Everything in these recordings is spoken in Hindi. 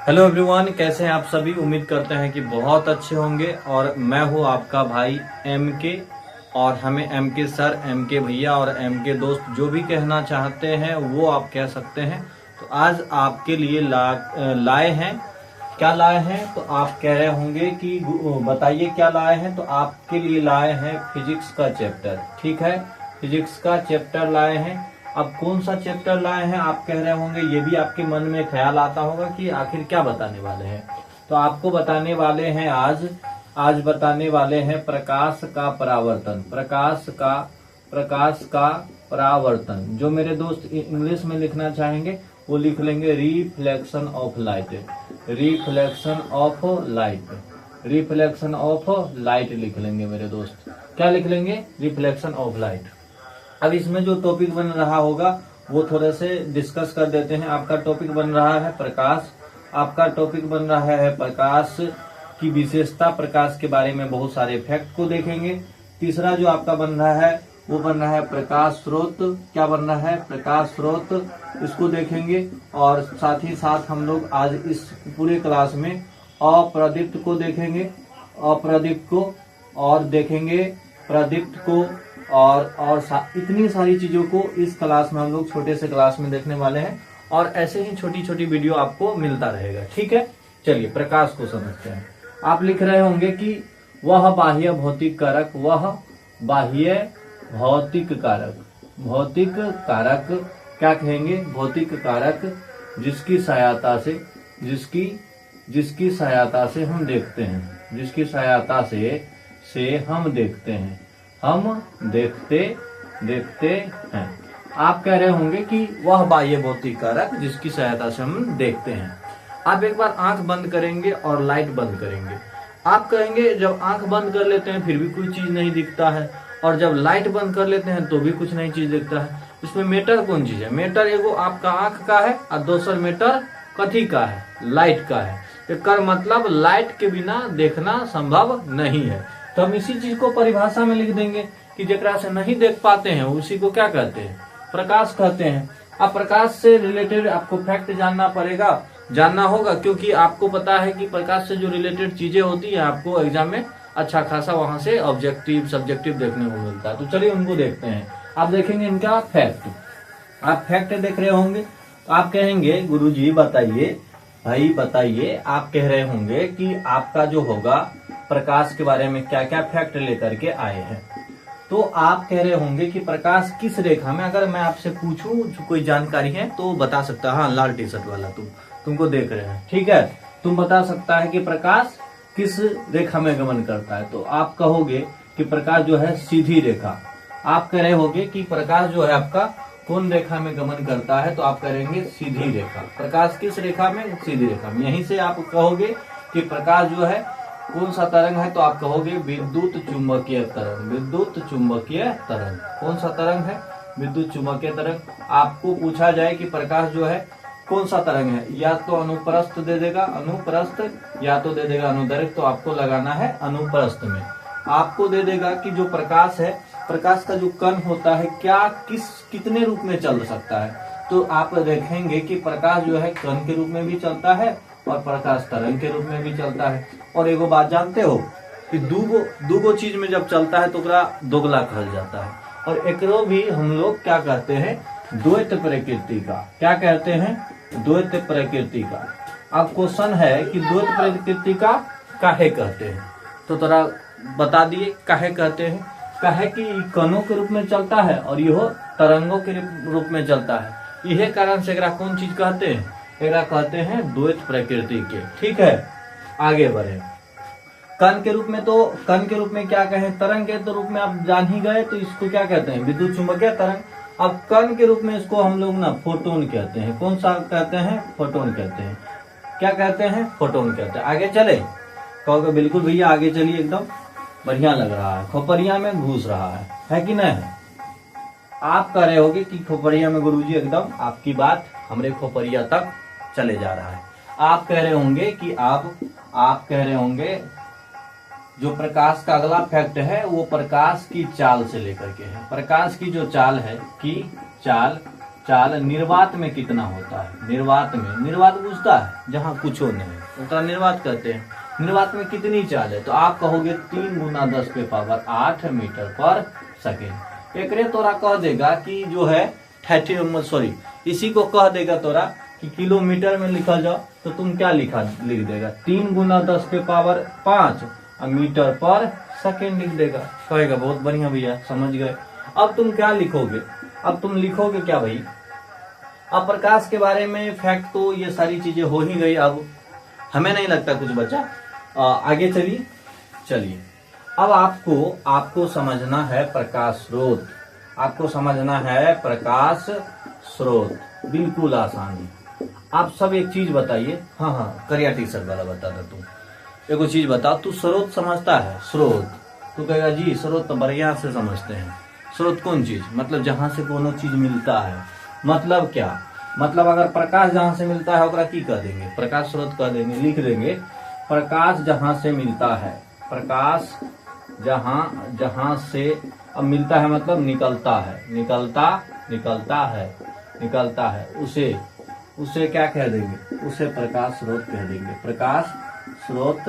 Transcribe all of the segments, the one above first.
हेलो एवरीवन, कैसे हैं आप सभी। उम्मीद करते हैं कि बहुत अच्छे होंगे। और मैं हूं आपका भाई एम के, और हमें एम के सर, एम के भैया और एम के दोस्त जो भी कहना चाहते हैं वो आप कह सकते हैं। तो आज आपके लिए लाए हैं। क्या लाए हैं तो आप कह रहे होंगे कि बताइए क्या लाए हैं। तो आपके लिए लाए हैं फिजिक्स का चैप्टर। ठीक है, फिजिक्स का चैप्टर लाए हैं। अब कौन सा चैप्टर लाए हैं आप कह रहे होंगे, ये भी आपके मन में ख्याल आता होगा कि आखिर क्या बताने वाले हैं। तो आपको बताने वाले हैं आज बताने वाले हैं प्रकाश का परावर्तन। प्रकाश का परावर्तन। जो मेरे दोस्त इंग्लिश में लिखना चाहेंगे वो लिख लेंगे reflection of light. Reflection of light. Reflection of light लिख लेंगे मेरे दोस्त। क्या लिख लेंगे? Reflection of light. अब इसमें जो टॉपिक बन रहा होगा वो थोड़े से डिस्कस कर देते हैं। आपका टॉपिक बन रहा है प्रकाश। आपका टॉपिक बन रहा है प्रकाश की विशेषता। प्रकाश के बारे में बहुत सारे फैक्ट को देखेंगे। तीसरा जो आपका बन रहा है वो बन रहा है प्रकाश स्रोत। क्या बन रहा है? प्रकाश स्रोत। इसको देखेंगे। और साथ ही साथ हम लोग आज इस पूरे क्लास में अप्रदीप्त को देखेंगे, अप्रदीप्त को, और देखेंगे प्रदीप्त को, और इतनी सारी चीजों को इस क्लास में हम लोग छोटे से क्लास में देखने वाले हैं। और ऐसे ही छोटी छोटी वीडियो आपको मिलता रहेगा। ठीक है, चलिए प्रकाश को समझते हैं। आप लिख रहे होंगे कि वह बाह्य भौतिक कारक, वह बाह्य भौतिक कारक। भौतिक कारक क्या कहेंगे? भौतिक कारक जिसकी सहायता से हम देखते हैं। जिसकी सहायता से हम देखते हैं। हम देखते हैं। आप कह रहे होंगे कि वह बाह्य भौतिक कारक जिसकी सहायता से हम देखते हैं। आप एक बार आंख बंद करेंगे और लाइट बंद करेंगे। आप कहेंगे जब आंख बंद कर लेते हैं फिर भी कोई चीज नहीं दिखता है, और जब लाइट बंद कर लेते हैं तो भी कुछ नई चीज दिखता है। इसमें मेटर कौन चीज है? मेटर एगो आपका आंख का है और दूसर मेटर कथी का है? लाइट का है। इसका मतलब लाइट के बिना देखना संभव नहीं है। तो हम इसी चीज को परिभाषा में लिख देंगे कि जेकरा से नहीं देख पाते हैं उसी को क्या कहते हैं? प्रकाश कहते हैं। अब प्रकाश से रिलेटेड आपको फैक्ट जानना होगा, क्योंकि आपको पता है कि प्रकाश से जो रिलेटेड चीजें होती है आपको एग्जाम में अच्छा खासा वहां से ऑब्जेक्टिव सब्जेक्टिव देखने को मिलता है। तो चलिए उनको देखते हैं। आप देखेंगे इनका फैक्ट। आप फैक्ट देख रहे होंगे। आप कहेंगे गुरुजी बताइए, भाई बताइए। आप कह रहे होंगे कि आपका जो होगा प्रकाश के बारे में क्या क्या फैक्ट लेकर के आए हैं। तो आप कह रहे होंगे कि प्रकाश किस रेखा में, अगर मैं आपसे पूछूं कोई जानकारी है तो बता सकता है। हाँ, लाल टी शर्ट वाला तुमको देख रहे हैं, ठीक है। तुम बता सकता है कि प्रकाश किस रेखा में गमन करता है। तो आप कहोगे कि प्रकाश जो है सीधी रेखा। आप कह रहे होगे कि प्रकाश जो है आपका कौन रेखा में गमन करता है। तो आप करेंगे सीधी रेखा। प्रकाश किस रेखा में? सीधी रेखा में। यहीं से आप कहोगे कि प्रकाश जो है कौन सा तरंग है। तो आप कहोगे विद्युत चुंबकीय तरंग। विद्युत चुंबकीय तरंग। कौन सा तरंग है? विद्युत चुंबकीय तरंग। आपको पूछा जाए कि प्रकाश जो है कौन सा तरंग है, या तो अनुप्रस्थ दे देगा, अनुप्रस्थ, या तो दे देगा अनुदैर्घ्य। तो आपको लगाना है अनुप्रस्थ में। आपको दे देगा कि जो प्रकाश है, प्रकाश का जो कण होता है क्या कितने रूप में चल सकता है। तो आप देखेंगे कि प्रकाश जो है कण के रूप में भी चलता है और प्रकाश तरंग के रूप में भी चलता है। और एगो बात जानते हो कि दूगो चीज में जब चलता है तो दोगला कहल जाता है। और एकरो भी हम लोग क्या कहते हैं? द्वैत प्रकृति का। क्या कहते हैं? द्वैत प्रकृति का। अब क्वेश्चन है कि द्वैत प्रकृति का काहे कहते हैं। तो थोड़ा बता दिए काहे कहते हैं। काहे कि कणों के रूप में चलता है और यह तरंगों के रूप में चलता है। यही कारण से एकरा कौन चीज कहते हैं? एकरा कहते हैं द्वैत प्रकृति के। ठीक है, आगे बढ़े। कण के रूप में क्या कहें? तरंग के रूप में आप जान ही गए। तो इसको क्या कहते हैं? विद्युत चुंबकीय तरंग। अब कण के रूप में इसको हम लोग ना फोटोन कहते हैं। कौन सा कहते हैं? फोटोन कहते हैं। क्या कहते हैं? फोटोन कहते हैं। आगे चले कहोगे बिल्कुल भैया आगे चलिए, एकदम बढ़िया लग रहा है, खोपड़िया में घुस रहा है कि नहीं? आप कह रहे होगे कि खोपड़िया में गुरुजी एकदम आपकी बात हमरे खोपड़िया तक चले जा रहा है। आप कह रहे होंगे कि आप कह रहे होंगे जो प्रकाश का अगला फैक्ट है वो प्रकाश की चाल से लेकर के है। प्रकाश की जो चाल है, चाल निर्वात में कितना होता है। निर्वात में, निर्वात बुझता है जहाँ कुछ हो नहीं, उसका निर्वात कहते हैं। निर्वात में कितनी चाल है, तो आप कहोगे 3 × 10⁸ मीटर पर सेकेंड। एक रे तोरा कह देगा कि जो है इसी को कह देगा तोरा कि किलोमीटर में लिखा जाओ, तो तुम क्या लिख देगा 3 × 10⁵ मीटर पर सेकेंड लिख देगा। कहेगा बहुत बढ़िया भैया, समझ गए। अब तुम क्या लिखोगे, अब तुम लिखोगे क्या भाई, अब प्रकाश के बारे में फैक्ट तो ये सारी चीजें हो ही गई। अब हमें नहीं लगता कुछ बचा, आगे चलिए। अब आपको समझना है प्रकाश स्रोत, आपको समझना है प्रकाश स्रोत, बिल्कुल आसान है। आप सब एक चीज बताइए, हाँ करिया टी शर्ट वाला बता दो, तुम एगो चीज बताओ, तू स्रोत समझता है? स्रोत, तू कहेगा जी स्रोत तो बढ़िया से समझते हैं। स्रोत कौन चीज, मतलब जहां से कोनो चीज मिलता है। मतलब क्या, मतलब अगर प्रकाश जहां से मिलता है ओकरा की कह देंगे, प्रकाश स्रोत कह देंगे। लिख देंगे प्रकाश जहां से मिलता है, प्रकाश जहां से अब मिलता है मतलब निकलता है, उसे क्या कह देंगे, उसे प्रकाश स्रोत कह देंगे। प्रकाश स्रोत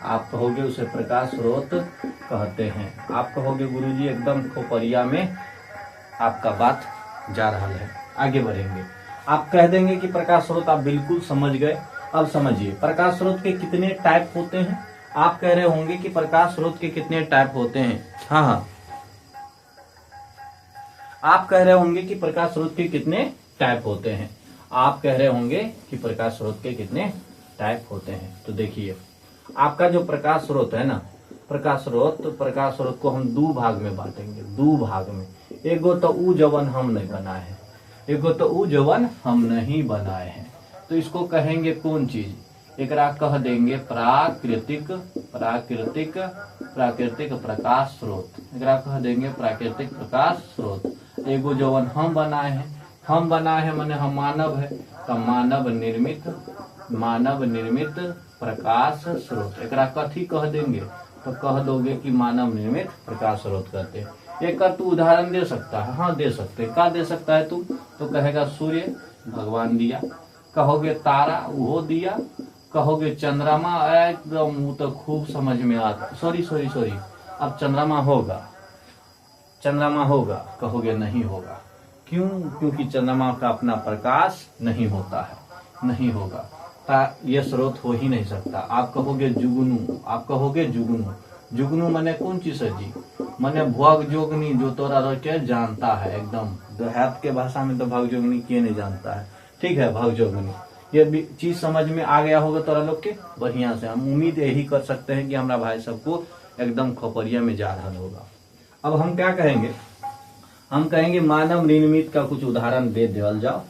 आप कहोगे, उसे प्रकाश स्रोत कहते हैं। आप कहोगे गुरुजी एकदम खोपरिया में आपका बात जा रहा है। आगे बढ़ेंगे, आप कह देंगे कि प्रकाश स्रोत आप बिल्कुल समझ गए। अब समझिए प्रकाश स्रोत के कितने टाइप होते हैं। आप कह रहे होंगे कि प्रकाश स्रोत के कितने टाइप होते हैं। हाँ, आप कह रहे होंगे कि प्रकाश स्रोत के कितने टाइप होते हैं। आप कह रहे होंगे कि प्रकाश स्रोत के कितने टाइप होते हैं। तो देखिए, आपका जो प्रकाश स्रोत है ना, प्रकाश स्रोत को हम 2 भाग में बांटेंगे। 2 भाग में, एगो तो ऊ जवन हम नहीं बनाए हैं, एगो तो ऊ जवन हम नहीं बनाए हैं। तो इसको कहेंगे कौन चीज, एकरा कह देंगे प्राकृतिक प्रकाश स्रोत। एकरा कह देंगे प्राकृतिक प्रकाश स्रोत। एगो जवन हम बनाए हैं, माने हम मानव है, तो मानव निर्मित प्रकाश स्रोत। एकरा कथी कह देंगे, तो कह दोगे कि मानव निर्मित प्रकाश स्रोत कहते हैं। एक तू उदाहरण दे सकता है? हाँ दे सकते हैं। क्या दे सकता है तू? तो कहेगा सूर्य भगवान दिया, कहोगे तारा वो दिया, कहोगे चंद्रमा, एकदम वो तो खूब समझ में आता। सॉरी अब चंद्रमा होगा, कहोगे नहीं होगा। क्यों? क्योंकि चंद्रमा का अपना प्रकाश नहीं होता है, नहीं होगा, ये स्रोत हो ही नहीं सकता। आप कहोगे जुगनू माने कौन चीज है जी, माने भग जोगनी, जो तोरा रोके जानता है एकदम। देहात के भाषा में तो भग जोगनी किए नहीं जानता है, ठीक है, भग जोगनी। ये भी चीज समझ में आ गया होगा तोरा लोग के बढ़िया से। हम उम्मीद यही कर सकते हैं कि हमारा भाई सबको एकदम खोपरिया में जा रहा होगा। अब हम क्या कहेंगे, हम कहेंगे मानव निर्मित का कुछ उदाहरण दे देवल जाओ।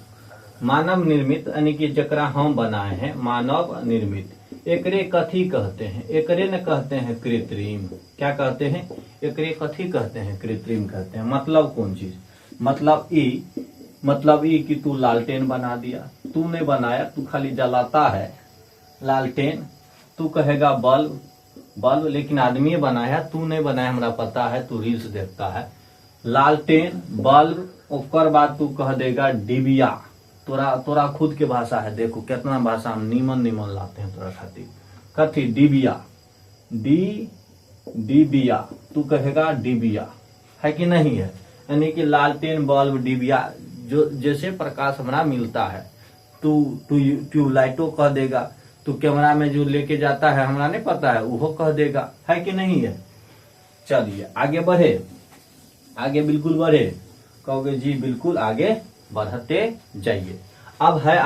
मानव निर्मित यानी कि जकरा हम बनाए हैं, मानव निर्मित। एकरे कथी कहते हैं? एकरे न कहते हैं कृत्रिम। क्या कहते हैं? एकरे कथी कहते हैं? कृत्रिम कहते हैं। मतलब कौन चीज? मतलब ई कि तू लालटेन बना दिया। तू ने बनाया, तू खाली जलाता है लालटेन। तू कहेगा बल्ब, लेकिन आदमी बनाया, तू नहीं बनाया, हमरा पता है, तू रील्स देखता है। लालटेन, बल्ब, ओकर बाद तू कह देगा डिबिया। तोरा खुद के भाषा है, देखो कितना भाषा हम नीमन लाते हैं तोरा खातिर। कथी? डिबिया, डिबिया। तू कहेगा डिबिया, है कि नहीं है? यानी कि लालटेन, बल्ब, डिबिया, जो जैसे प्रकाश हमारा मिलता है। तू ट्यूबलाइटो कह देगा। तू कैमरा में जो लेके जाता है, हमारा नहीं पता है, वो कह देगा, है कि नहीं है? चलिए आगे बढ़े, आगे बिल्कुल बढ़े। कहोगे जी बिल्कुल आगे बढ़ते जाइए। अब है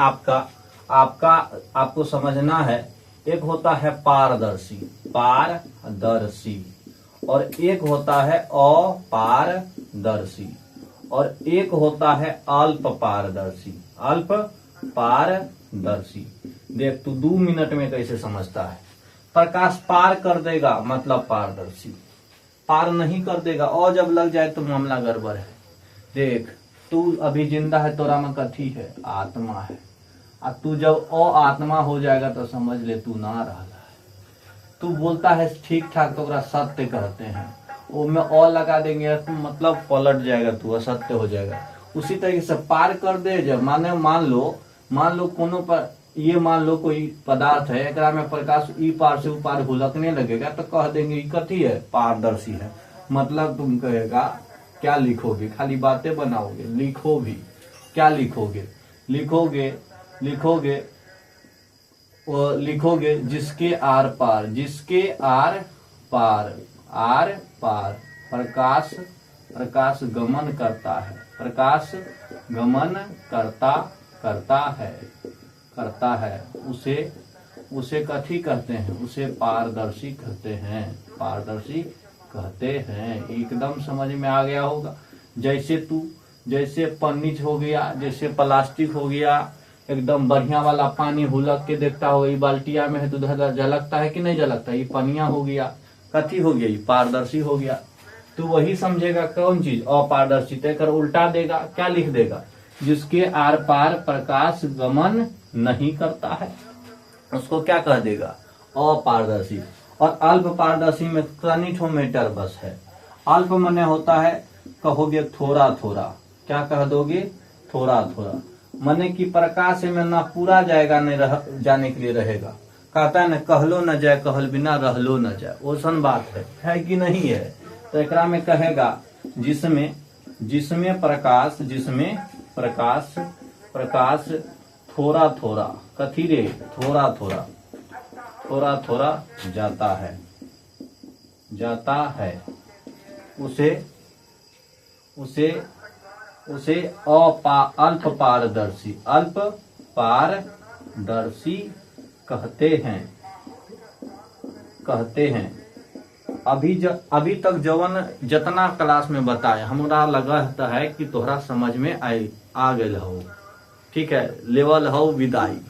आपको समझना है, एक होता है पारदर्शी, और एक होता है अपारदर्शी, और एक होता है अल्प पारदर्शी। देख तू 2 मिनट में कैसे समझता है। प्रकाश पार कर देगा मतलब पारदर्शी, पार नहीं कर देगा और जब लग जाए तो मामला गड़बड़ है। देख तू अभी जिंदा है, तोरा में कथी है? आत्मा है। अब तू जब आत्मा हो जाएगा तो समझ ले तू ना रहा है। तू बोलता है ठीक ठाक, तो ओकरा सत्य कहते हैं। वो में लगा देंगे तो मतलब पलट जाएगा, तू असत्य हो जाएगा। उसी तरीके से पार कर दे। जब मान लो कोनो पर ये मान लो कोई पदार्थ है, एकरा में प्रकाश ई पार से ऊ पार हुलकने लगेगा तो कह देंगे ये कथी है, पारदर्शी है। मतलब तुम कहेगा क्या लिखोगे, खाली बातें बनाओगे, लिखो भी क्या लिखोगे, लिखोगे जिसके आर पार प्रकाश गमन करता है, प्रकाश गमन करता है उसे कथी कहते हैं, उसे पारदर्शी कहते हैं। एकदम समझ में आ गया होगा। जैसे पन्नीच हो गया, जैसे प्लास्टिक हो गया, एकदम बढ़िया वाला पानी हुलक के देखता होगा, ये बाल्टिया में है तो झलकता है कि नहीं झलकता, ये पनिया हो गया, कथी हो गया, ये पारदर्शी हो गया। तो वही समझेगा कौन चीज अपारदर्शी, कर उल्टा देगा, क्या लिख देगा, जिसके आर पार प्रकाश गमन नहीं करता है, उसको क्या कह देगा, अपारदर्शी। और अल्प पारदर्शी में कनिठो मीटर बस है। अल्प मने होता है, कहोगे थोड़ा थोड़ा, क्या कह दोगे, थोड़ा थोड़ा, मने कि प्रकाश में ना पूरा जाएगा नहीं जाने के लिए रहेगा। कहता है न कहलो न जाए, कहल बिना रहलो न जाए, ओसन बात है कि नहीं है। तो एकरा में कहेगा जिसमें प्रकाश थोड़ा थोड़ा, कथी रे, थोड़ा थोड़ा जाता है उसे अल्प पारदर्शी कहते हैं। अभी तक जितना क्लास में बताया, हमरा लगता है कि तोहरा समझ में आ गए हो। ठीक है, लेवल हो विदाई।